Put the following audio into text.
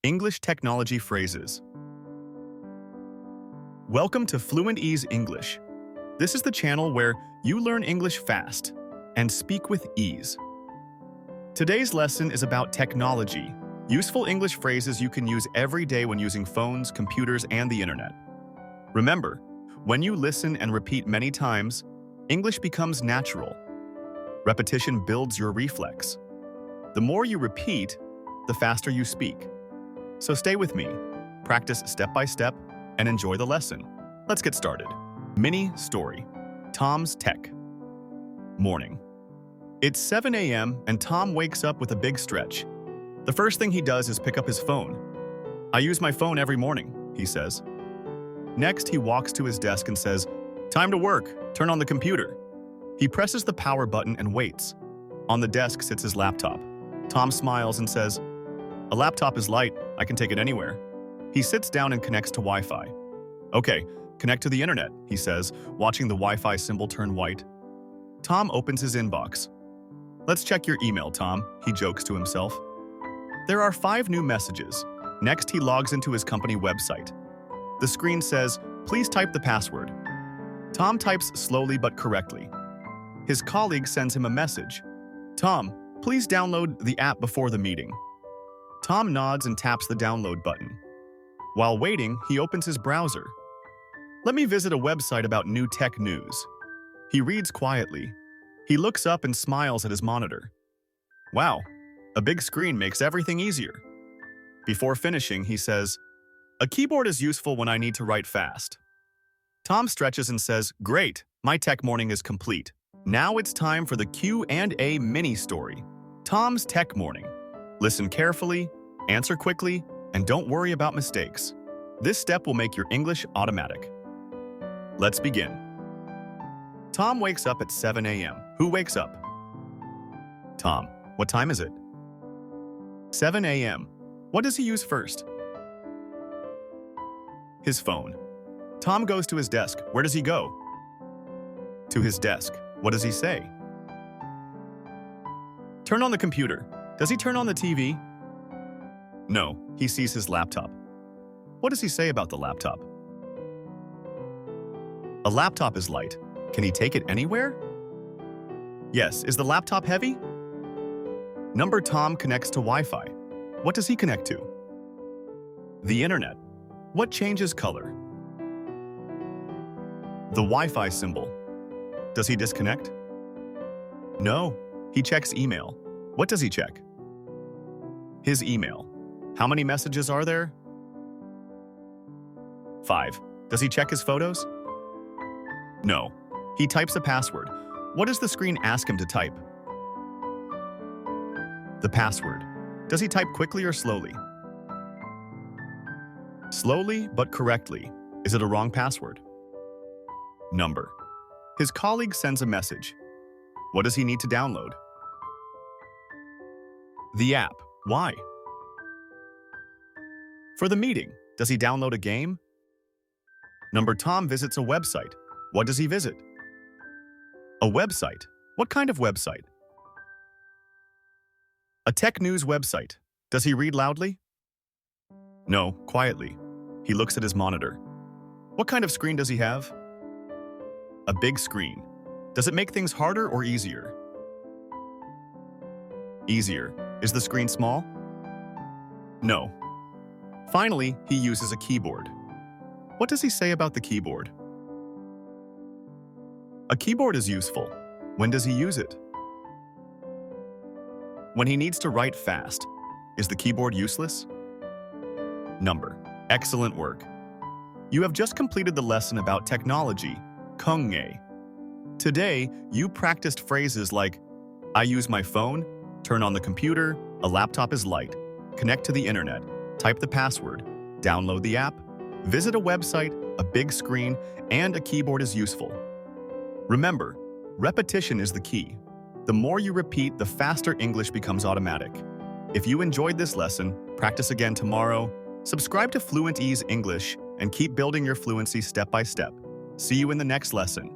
English technology phrases. Welcome to FluentEase English. This is the channel where you learn English fast and speak with ease. Today's lesson is about technology, useful English phrases you can use every day when using phones, computers, and the internet. Remember, when you listen and repeat many times, English becomes natural. Repetition builds your reflex. The more you repeat, the faster you speak. So stay with me, practice step by step, and enjoy the lesson. Let's get started. Mini story. Tom's Tech. Morning. It's 7 a.m. and Tom wakes up with a big stretch. The first thing he does is pick up his phone. "I use my phone every morning," he says. Next, he walks to his desk and says, "Time to work, turn on the computer." He presses the power button and waits. On the desk sits his laptop. Tom smiles and says, "A laptop is light, I can take it anywhere." He sits down and connects to Wi-Fi. "Okay, connect to the internet," he says, watching the Wi-Fi symbol turn white. Tom opens his inbox. "Let's check your email, Tom," he jokes to himself. There are 5 new messages. Next, he logs into his company website. The screen says, "Please type the password." Tom types slowly but correctly. His colleague sends him a message. "Tom, please download the app before the meeting." Tom nods and taps the download button. While waiting, he opens his browser. "Let me visit a website about new tech news." He reads quietly. He looks up and smiles at his monitor. Wow, a big screen makes everything easier. Before finishing, he says, "A keyboard is useful when I need to write fast." Tom stretches and says, "Great, my tech morning is complete. Now it's time for the Q&A mini story. Tom's Tech Morning. Listen carefully, answer quickly, and don't worry about mistakes. This step will make your English automatic. Let's begin. Tom wakes up at 7 a.m. Who wakes up? Tom. What time is it? 7 a.m. What does he use first? His phone. Tom goes to his desk. Where does he go? To his desk. What does he say? Turn on the computer. Does he turn on the TV? No, he sees his laptop. What does he say about the laptop? A laptop is light. Can he take it anywhere? Yes, is the laptop heavy? Number Tom connects to Wi-Fi. What does he connect to? The internet. What changes color? The Wi-Fi symbol. Does he disconnect? No, he checks email. What does he check? His email. How many messages are there? 5. Does he check his photos? No. He types a password. What does the screen ask him to type? The password. Does he type quickly or slowly? Slowly but correctly. Is it a wrong password? Number. His colleague sends a message. What does he need to download? The app. Why? For the meeting, does he download a game? Number Tom visits a website. What does he visit? A website. What kind of website? A tech news website. Does he read loudly? No, quietly. He looks at his monitor. What kind of screen does he have? A big screen. Does it make things harder or easier? Easier. Is the screen small? No. Finally, he uses a keyboard. What does he say about the keyboard? A keyboard is useful. When does he use it? When he needs to write fast. Is the keyboard useless? Number. Excellent work. You have just completed the lesson about technology, Kung-e. Today, you practiced phrases like, "I use my phone," "Turn on the computer," "A laptop is light," "Connect to the internet," "Type the password," "Download the app," "Visit a website," "A big screen," and "A keyboard is useful." Remember, repetition is the key. The more you repeat, the faster English becomes automatic. If you enjoyed this lesson, practice again tomorrow. Subscribe to FluentEase English and keep building your fluency step by step. See you in the next lesson.